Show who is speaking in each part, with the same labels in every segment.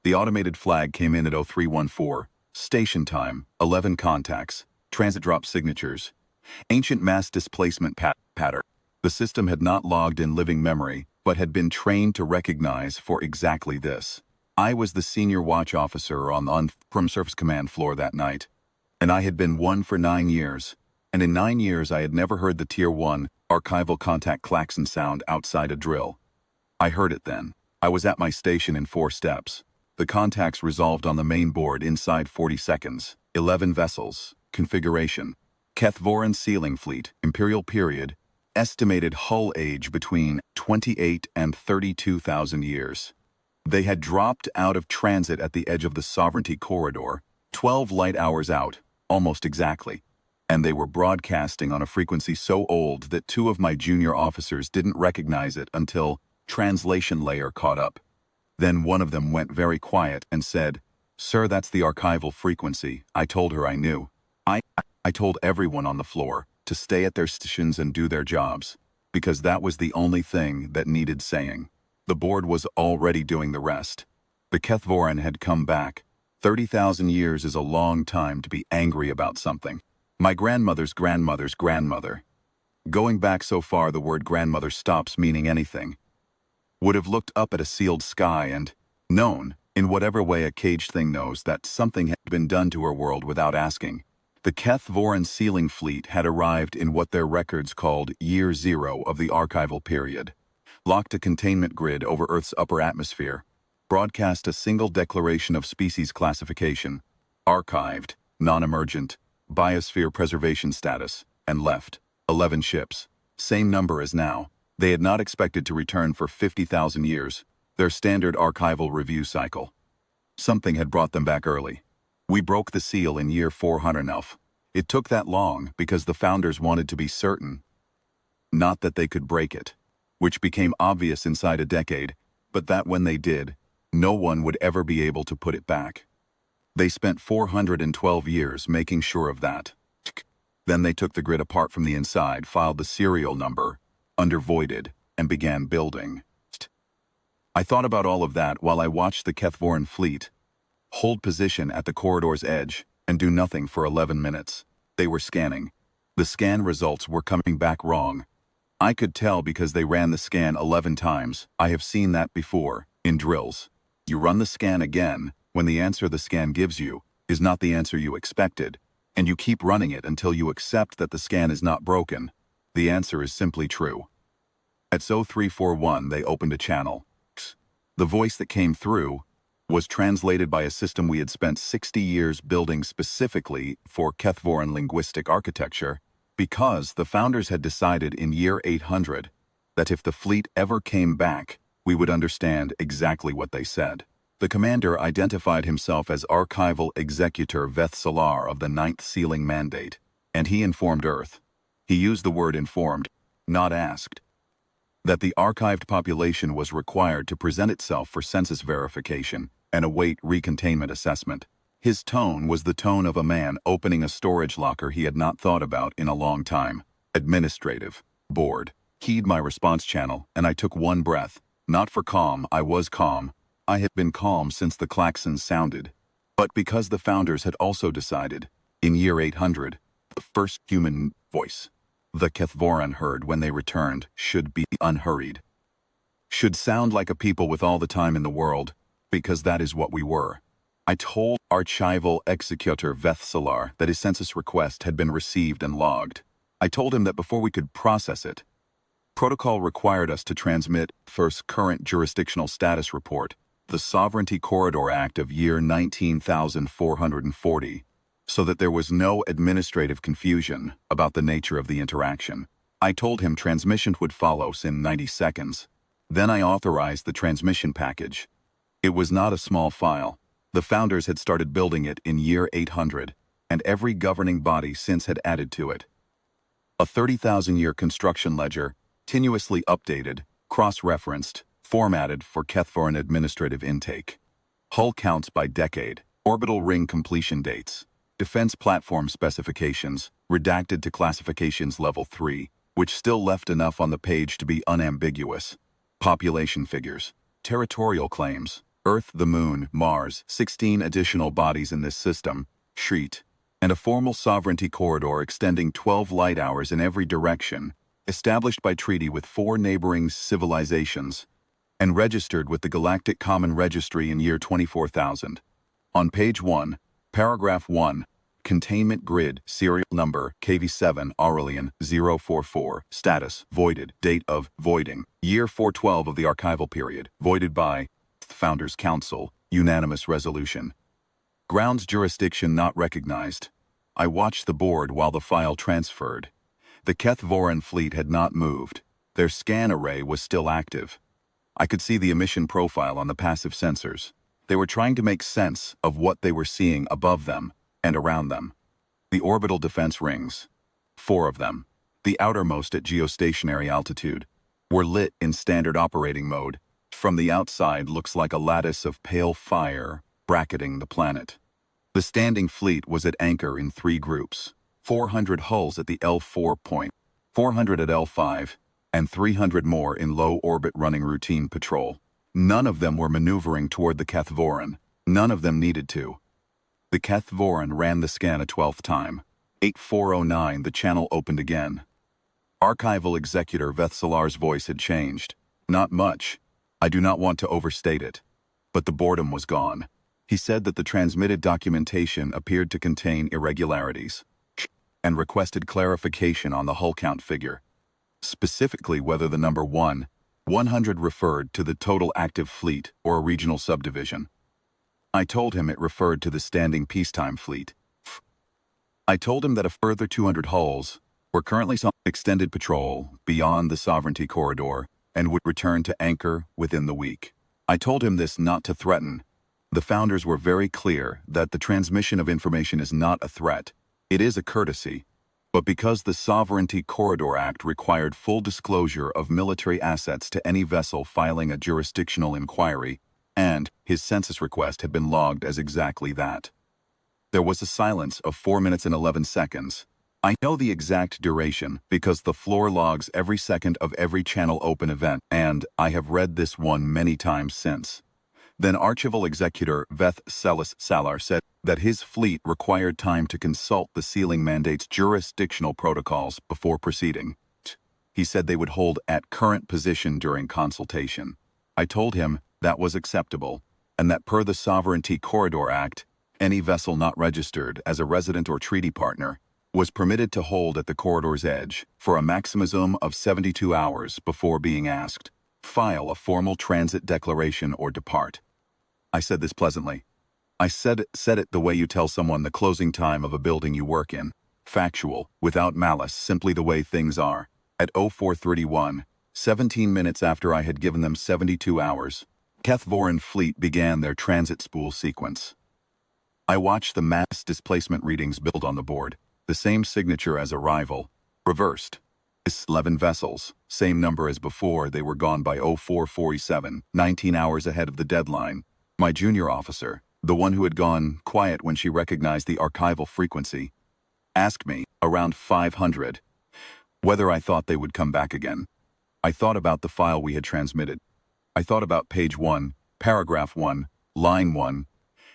Speaker 1: The automated flag came in at 0314, station time, 11 contacts, transit drop signatures, ancient mass displacement pattern. The system had not logged in living memory, but had been trained to recognize for exactly this. I was the senior watch officer on the Surface Command floor that night, and I had been one for 9 years. And in 9 years I had never heard the Tier 1 archival contact klaxon sound outside a drill. I heard it then. I was at my station in 4 steps. The contacts resolved on the main board inside 40 seconds. 11 vessels. Configuration. Keth'voran sealing fleet, Imperial period, estimated hull age between 28 and 32,000 years. They had dropped out of transit at the edge of the Sovereignty Corridor, 12 light hours out, almost exactly. And they were broadcasting on a frequency so old that 2 of my junior officers didn't recognize it until translation layer caught up. Then one of them went very quiet and said, "Sir, that's the archival frequency." I told her I knew. I told everyone on the floor to stay at their stations and do their jobs, because that was the only thing that needed saying. The board was already doing the rest. The keth'voran had come back. 30,000 years is a long time to be angry about something. My grandmother's grandmother's grandmother. Going back so far the word grandmother stops meaning anything. Would have looked up at a sealed sky and known, in whatever way a caged thing knows, that something had been done to her world without asking. The keth'voran sealing fleet had arrived in what their records called Year Zero of the archival period. Locked a containment grid over Earth's upper atmosphere. Broadcast a single declaration of species classification. Archived, non-emergent, biosphere preservation status, and left. 11 ships. Same number as now. They had not expected to return for 50,000 years, their standard archival review cycle. Something had brought them back early. We broke the seal in year 400 elf. It took that long because the founders wanted to be certain. Not that they could break it, which became obvious inside a decade, but that when they did, no one would ever be able to put it back. They spent 412 years making sure of that. Then they took the grid apart from the inside, filed the serial number, under voided, and began building. I thought about all of that while I watched the keth'voran fleet hold position at the corridor's edge and do nothing for 11 minutes. They were scanning. The scan results were coming back wrong. I could tell because they ran the scan 11 times. I have seen that before, in drills. You run the scan again when the answer the scan gives you is not the answer you expected, and you keep running it until you accept that the scan is not broken. The answer is simply true. At 0341 they opened a channel. The voice that came through was translated by a system we had spent 60 years building specifically for keth'voran linguistic architecture, because the founders had decided in year 800 that if the fleet ever came back, we would understand exactly what they said. The commander identified himself as Archival Executor Veth Salar of the 9th Sealing Mandate, and he informed Earth. He used the word informed, not asked, that the archived population was required to present itself for census verification and await recontainment assessment. His tone was the tone of a man opening a storage locker he had not thought about in a long time. Administrative. Bored. Keyed my response channel, and I took one breath. Not for calm, I was calm. I had been calm since the klaxons sounded. But because the founders had also decided, in year 800, the first human voice the keth'voran heard when they returned should be unhurried. Should sound like a people with all the time in the world, because that is what we were. I told Archival Executor Veth Salar that his census request had been received and logged. I told him that before we could process it, protocol required us to transmit first current jurisdictional status report, the Sovereignty Corridor Act of year 19,440, so that there was no administrative confusion about the nature of the interaction. I told him transmission would follow in 90 seconds. Then I authorized the transmission package. It was not a small file. The founders had started building it in year 800, and every governing body since had added to it. A 30,000-year construction ledger, continuously updated, cross-referenced, formatted for keth'voran administrative intake. Hull counts by decade, orbital ring completion dates, defense platform specifications, redacted to classifications level 3, which still left enough on the page to be unambiguous. Population figures, territorial claims, Earth, the Moon, Mars, 16 additional bodies in this system, sheet, and a formal sovereignty corridor extending 12 light hours in every direction, established by treaty with 4 neighboring civilizations, and registered with the Galactic Common Registry in year 24,000. On page 1, paragraph 1, containment grid, serial number, KV7 Aurelian 044, status, voided, date of voiding, year 412 of the archival period, voided by Founders Council, unanimous resolution. Grounds jurisdiction not recognized. I watched the board while the file transferred. The keth'voran fleet had not moved. Their scan array was still active. I could see the emission profile on the passive sensors. They were trying to make sense of what they were seeing above them and around them. The orbital defense rings, 4 of them, the outermost at geostationary altitude, were lit in standard operating mode. From the outside looks like a lattice of pale fire bracketing the planet. The standing fleet was at anchor in 3 groups, 400 hulls at the L4 point, 400 at L5, and 300 more in low orbit running routine patrol. None of them were maneuvering toward the keth'voran. None of them needed to. The keth'voran ran the scan a 12th time. 8409, the channel opened again. Archival Executor Vethsalar's voice had changed. Not much. I do not want to overstate it. But the boredom was gone. He said that the transmitted documentation appeared to contain irregularities, and requested clarification on the hull count figure. Specifically whether the number 100 referred to the total active fleet or a regional subdivision. I told him it referred to the standing peacetime fleet. I told him that a further 200 hulls were currently on extended patrol beyond the sovereignty corridor and would return to anchor within the week. I told him this not to threaten. The founders were very clear that the transmission of information is not a threat. It is a courtesy. But because the Sovereignty Corridor Act required full disclosure of military assets to any vessel filing a jurisdictional inquiry, and his census request had been logged as exactly that. There was a silence of 4 minutes and 11 seconds. I know the exact duration because the floor logs every second of every channel open event, and I have read this one many times since. Then Archival Executor Vethsalar said that his fleet required time to consult the sealing mandate's jurisdictional protocols before proceeding. He said they would hold at current position during consultation. I told him that was acceptable, and that per the Sovereignty Corridor Act, any vessel not registered as a resident or treaty partner was permitted to hold at the corridor's edge for a maximum of 72 hours before being asked, file a formal transit declaration or depart. I said this pleasantly. I said it the way you tell someone the closing time of a building you work in. Factual, without malice, simply the way things are. At 0431, 17 minutes after I had given them 72 hours, keth'voran fleet began their transit spool sequence. I watched the mass displacement readings build on the board, the same signature as arrival, reversed. 11 vessels, same number as before. They were gone by 0447, 19 hours ahead of the deadline. My junior officer, the one who had gone quiet when she recognized the archival frequency, asked me, around 500, whether I thought they would come back again. I thought about the file we had transmitted. I thought about page 1, paragraph 1, line 1,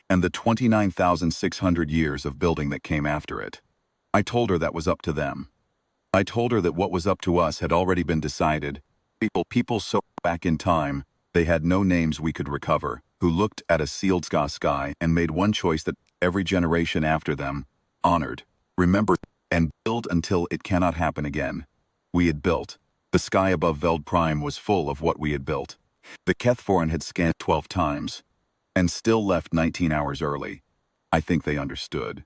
Speaker 1: and the 29,600 years of building that came after it. I told her that was up to them. I told her that what was up to us had already been decided. People so back in time, they had no names we could recover, who looked at a sealed sky and made one choice that every generation after them honored, remembered, and built until it cannot happen again. We had built. The sky above Veld Prime was full of what we had built. The keth'voran had scanned 12 times, and still left 19 hours early. I think they understood.